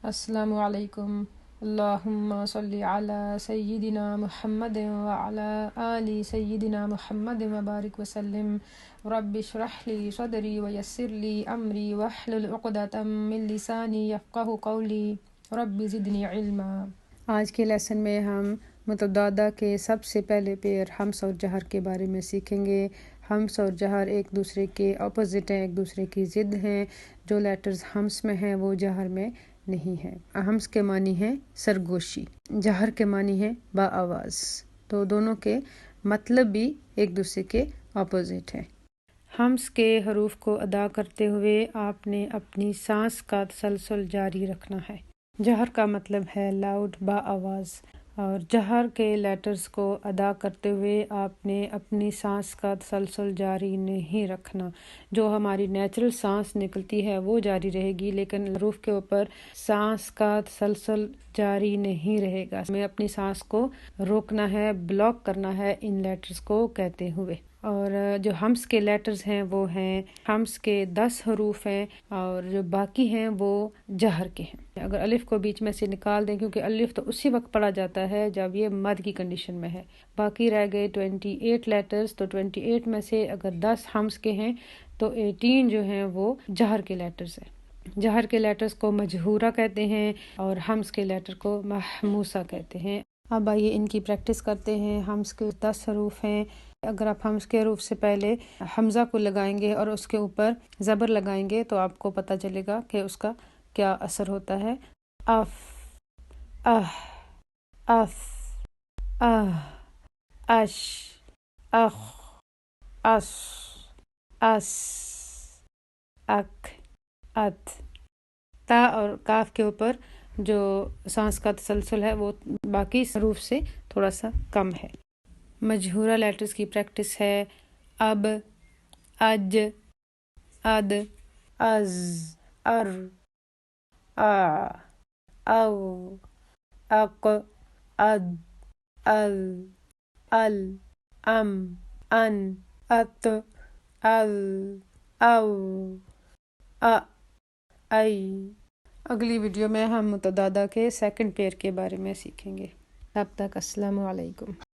السلام علیکم۔ اللہم صلی علی سیدنا محمد وعلی آل سیدنا محمد وبارک وسلم۔ رب اشرح لی صدری ویسر لی امری واحلل عقدۃ من لسانی یفقہوا قولی رب زدنی علما۔ آج کے لیسن میں ہم متضادہ کے سب سے پہلے پیر ہمس اور جہر کے بارے میں سیکھیں گے۔ ہمس اور جہر ایک دوسرے کے اپوزٹ ہیں، ایک دوسرے کی ضد ہیں۔ جو لیٹرز ہمس میں ہیں وہ جہر میں نہیں ہے۔ ہمس کے معنی ہے سرگوشی، جہر کے معنی ہے با آواز، تو دونوں کے مطلب بھی ایک دوسرے کے اپوزٹ ہیں۔ ہمس کے حروف کو ادا کرتے ہوئے آپ نے اپنی سانس کا تسلسل جاری رکھنا ہے۔ جہر کا مطلب ہے لاؤڈ، با آواز، اور جہر کے لیٹرز کو ادا کرتے ہوئے آپ نے اپنی سانس کا تسلسل جاری نہیں رکھنا۔ جو ہماری نیچرل سانس نکلتی ہے وہ جاری رہے گی، لیکن حروف کے اوپر سانس کا تسلسل جاری نہیں رہے گا۔ ہمیں اپنی سانس کو روکنا ہے، بلاک کرنا ہے ان لیٹرز کو کہتے ہوئے۔ اور جو ہمس کے لیٹرز ہیں وہ ہیں، ہمس کے 10 حروف ہیں اور جو باقی ہیں وہ جہر کے ہیں۔ اگر الف کو بیچ میں سے نکال دیں، کیونکہ الف تو اسی وقت پڑھا جاتا ہے جب یہ مد کی کنڈیشن میں ہے، باقی رہ گئے 28 لیٹرز، تو 28 میں سے اگر 10 ہمس کے ہیں تو 18 جو ہیں وہ جہر کے لیٹرز ہیں۔ جہر کے لیٹرز کو مجہورہ کہتے ہیں اور ہمس کے لیٹر کو محموسہ کہتے ہیں۔ اب آئیے ان کی پریکٹس کرتے ہیں۔ ہمس کے 10 حروف ہیں۔ اگر آپ ہمس کے حروف سے پہلے حمزہ کو لگائیں گے اور اس کے اوپر زبر لگائیں گے تو آپ کو پتہ چلے گا کہ اس کا کیا اثر ہوتا ہے۔ اف، اہ، اف، اہ، اش، اخ، اس، اس، اک، ات۔ تا اور کاف کے اوپر جو سانس کا تسلسل ہے وہ باقی حروف سے تھوڑا سا کم ہے۔ مجہورہ لیٹرز کی پریکٹس ہے اب، اج، اد، از، ار، آ، او، اق، اد، ال، ال، ام، ان، ات، ال، او، ا، ای۔ اگلی ویڈیو میں ہم متضادہ کے سیکنڈ پیر کے بارے میں سیکھیں گے۔ تب تک السلام علیکم۔